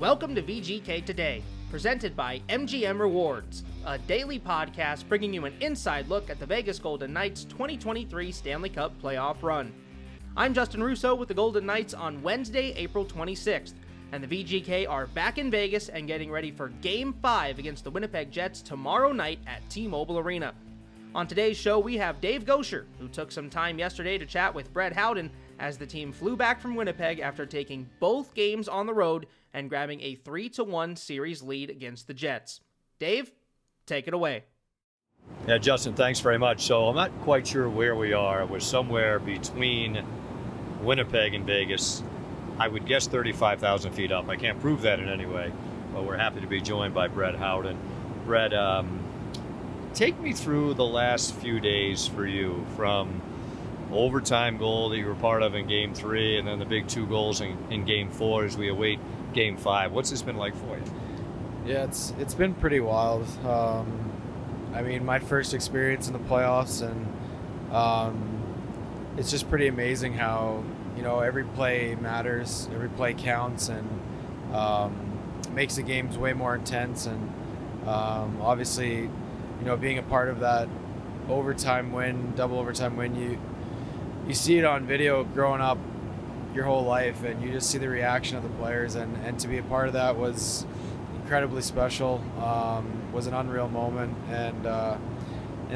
Welcome to VGK Today, presented by MGM Rewards, a daily podcast bringing you an inside look at the Vegas Golden Knights' 2023 Stanley Cup playoff run. I'm Justin Russo with the Golden Knights on Wednesday, April 26th, and the VGK are back in Vegas and getting ready for Game 5 against the Winnipeg Jets tomorrow night at T-Mobile Arena. On today's show, we have Dave Goucher, who took some time yesterday to chat with Brett Howden as the team flew back from Winnipeg after taking both games on the road and grabbing a 3-1 series lead against the Jets. Dave, take it away. Yeah, Justin, thanks very much. So I'm not quite sure where we are. We're somewhere between Winnipeg and Vegas. I would guess 35,000 feet up. I can't prove that in any way, but we're happy to be joined by Brett Howden. Brett, take me through the last few days for you, from overtime goal that you were part of in Game 3 and then the big 2 goals in Game 4 as we await Game 5. What's this been like for you? Yeah, it's been pretty wild. I mean, my first experience in the playoffs, and it's just pretty amazing how, you know, every play matters, every play counts, and makes the games way more intense. And obviously, you know, being a part of that overtime win, double overtime win, you see it on video growing up your whole life, and you just see the reaction of the players, and to be a part of that was incredibly special. Was an unreal moment, and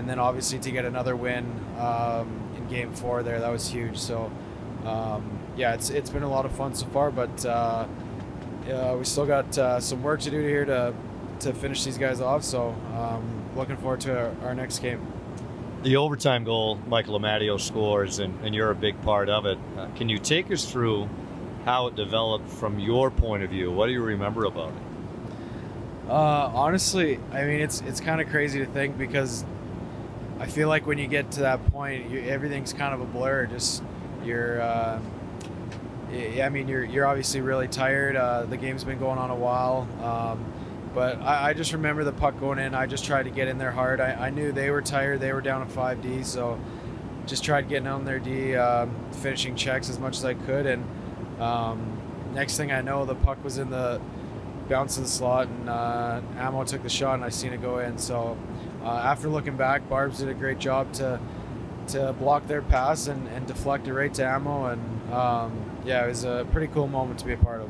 then obviously to get another win in Game 4 there, that was huge. So yeah, it's been a lot of fun so far, but we still got some work to do here to finish these guys off. So looking forward to our next game. The overtime goal Michael Amadio scores, and you're a big part of it. Can you take us through how it developed from your point of view? What do you remember about it? Honestly, I mean, it's kind of crazy to think, because I feel like when you get to that point, everything's kind of a blur. Just you're obviously really tired. The game's been going on a while. But I just remember the puck going in. I just tried to get in there hard. I knew they were tired. They were down to 5D, so just tried getting on their D, finishing checks as much as I could. And next thing I know, the puck was in the bounce of the slot, and Ammo took the shot, and I seen it go in. So after looking back, Barbs did a great job to block their pass and deflect it right to Ammo. And yeah, it was a pretty cool moment to be a part of.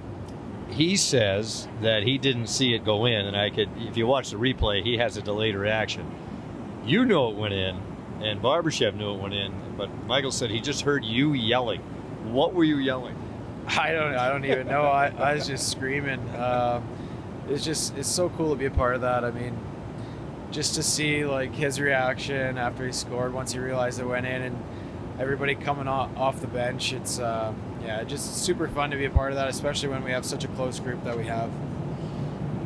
He says that he didn't see it go in, and if you watch the replay, he has a delayed reaction. You know it went in, and Barbashev knew it went in, but Michael said he just heard you yelling. What were you yelling? I don't even know. I was just screaming. It's so cool to be a part of that. I mean, just to see like his reaction after he scored once he realized it went in, and everybody coming off the bench. It's yeah, just super fun to be a part of that, especially when we have such a close group that we have.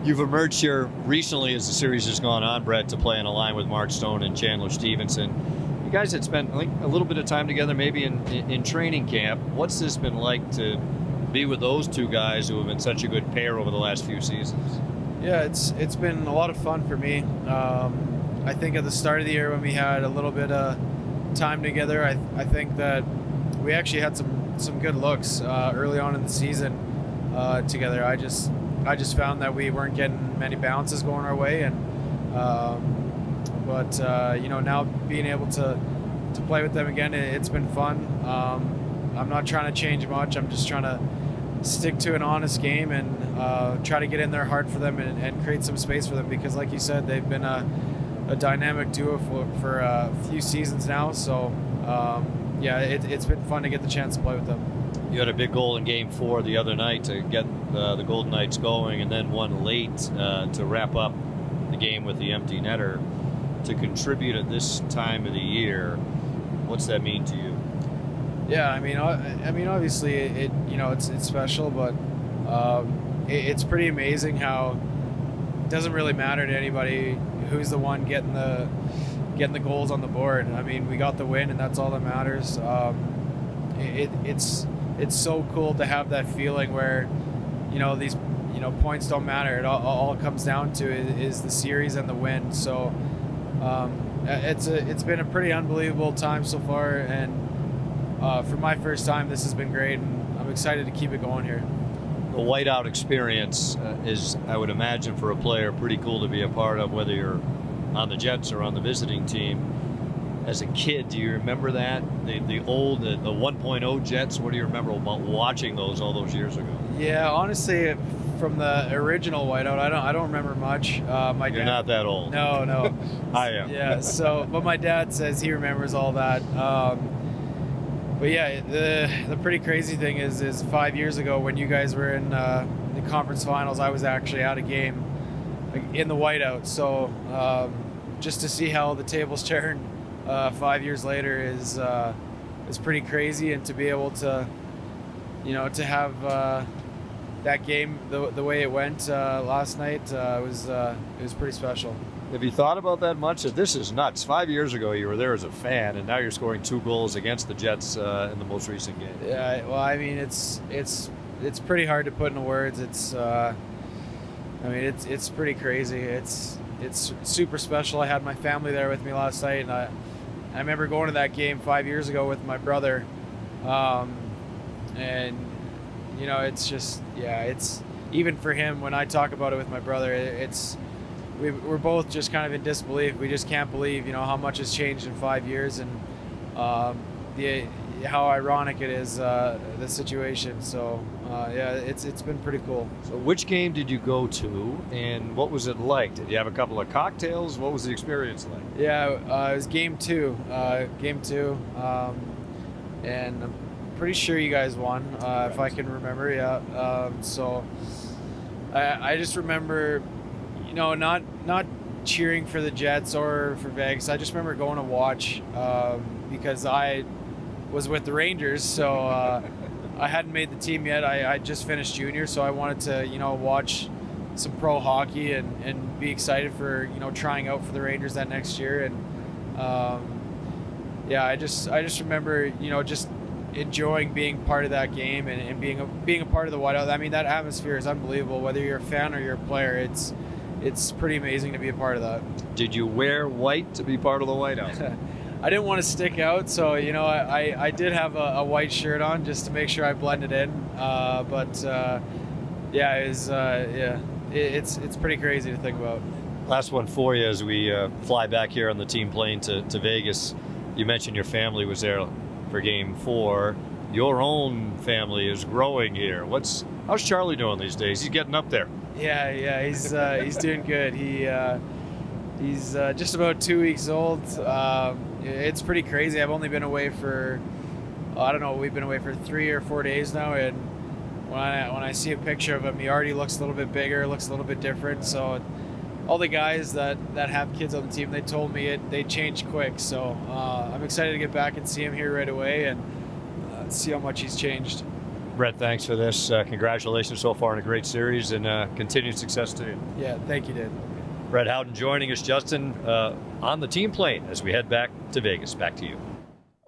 You've emerged here recently as the series has gone on, Brett, to play on a line with Mark Stone and Chandler Stevenson. You guys had spent a little bit of time together, maybe in training camp. What's this been like to be with those two guys who have been such a good pair over the last few seasons? Yeah, it's been a lot of fun for me. I think at the start of the year when we had a little bit of time together, I think that we actually had some good looks early on in the season together. I just found that we weren't getting many bounces going our way, and but you know, now being able to play with them again, it's been fun. I'm not trying to change much. I'm just trying to stick to an honest game and try to get in there hard for them and create some space for them, because like you said, they've been a dynamic duo for a few seasons now. So yeah, it's been fun to get the chance to play with them. You had a big goal in Game 4 the other night to get the Golden Knights going, and then one late to wrap up the game with the empty netter. To contribute at this time of the year, what's that mean to you? Yeah, I mean, obviously, it's special, but it's pretty amazing how it doesn't really matter to anybody who's the one getting the goals on the board. I mean, we got the win, and that's all that matters. It's so cool to have that feeling where, you know, these, you know, points don't matter. It all comes down to is the series and the win. So it's been a pretty unbelievable time so far, and for my first time, this has been great, and I'm excited to keep it going here. the whiteout experience is, I would imagine, for a player, pretty cool to be a part of, whether you're on the Jets or on the visiting team. As a kid, do you remember that? The old, the 1.0 Jets, what do you remember about watching those all those years ago? Yeah, honestly, from the original whiteout, I don't remember much. You're not that old. No. I am. Yeah, but my dad says he remembers all that. But yeah, the pretty crazy thing is 5 years ago when you guys were in the conference finals, I was actually at a game in the whiteout. So just to see how the tables turned 5 years later is pretty crazy, and to be able to, to have that game the way it went last night it was pretty special. Have you thought about that much? This is nuts. 5 years ago, you were there as a fan, and now you're scoring 2 goals against the Jets in the most recent game. Yeah, well, I mean, it's pretty hard to put into words. It's pretty crazy. It's super special. I had my family there with me last night, and I remember going to that game 5 years ago with my brother, and it's just, it's even for him when I talk about it with my brother, we're both just kind of in disbelief. We just can't believe, how much has changed in 5 years, and how ironic it is, the situation. So it's been pretty cool. So which game did you go to, and what was it like? Did you have a couple of cocktails? What was the experience like? Yeah, it was game two, and I'm pretty sure you guys won, if I can remember. Yeah. So I just remember, not cheering for the Jets or for Vegas. I just remember going to watch because I was with the Rangers, so I hadn't made the team yet. I just finished junior, so I wanted to watch some pro hockey and be excited for trying out for the Rangers that next year. And I just remember just enjoying being part of that game and being a part of the whiteout. I mean, that atmosphere is unbelievable. Whether you're a fan or you're a player, it's pretty amazing to be a part of that. Did you wear white to be part of the whiteout? I didn't want to stick out, so I did have a white shirt on just to make sure I blended in. It's pretty crazy to think about. Last one for you as we fly back here on the team plane to Vegas. You mentioned your family was there for Game 4. Your own family is growing here. How's Charlie doing these days? He's getting up there. Yeah, he's doing good. He's just about 2 weeks old. It's pretty crazy. I've only been away for, we've been away for 3 or 4 days now, and when I see a picture of him, he already looks a little bit bigger, looks a little bit different. So all the guys that have kids on the team, they told me they change quick. So I'm excited to get back and see him here right away and see how much he's changed. Brett, thanks for this. Congratulations so far on a great series, and continued success to you. Yeah, thank you, Dad. Brett Howden joining us, Justin, on the team plane as we head back to Vegas. Back to you.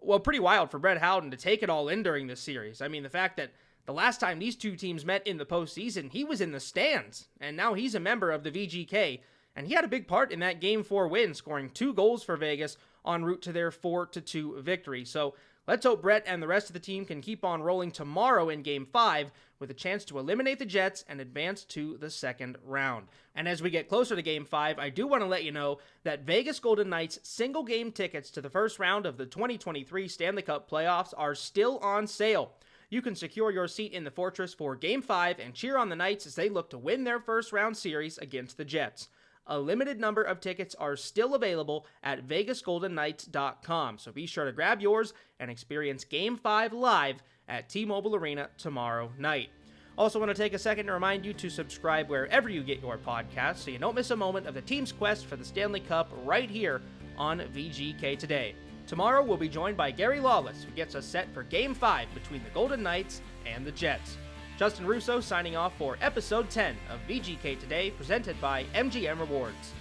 Well, pretty wild for Brett Howden to take it all in during this series. I mean, the fact that the last time these two teams met in the postseason, he was in the stands, and now he's a member of the VGK, and he had a big part in that Game 4 win, scoring 2 goals for Vegas en route to their 4-2 victory. So let's hope Brett and the rest of the team can keep on rolling tomorrow in Game 5 with a chance to eliminate the Jets and advance to the second round. And as we get closer to Game 5, I do want to let you know that Vegas Golden Knights single game tickets to the first round of the 2023 Stanley Cup playoffs are still on sale. You can secure your seat in the Fortress for Game 5 and cheer on the Knights as they look to win their first round series against the Jets. A limited number of tickets are still available at vegasgoldenknights.com, so be sure to grab yours and experience Game 5 live at T-Mobile Arena tomorrow night. Also want to take a second to remind you to subscribe wherever you get your podcasts so you don't miss a moment of the team's quest for the Stanley Cup right here on VGK Today. Tomorrow we'll be joined by Gary Lawless, who gets us set for Game 5 between the Golden Knights and the Jets. Justin Russo signing off for Episode 10 of VGK Today, presented by MGM Rewards.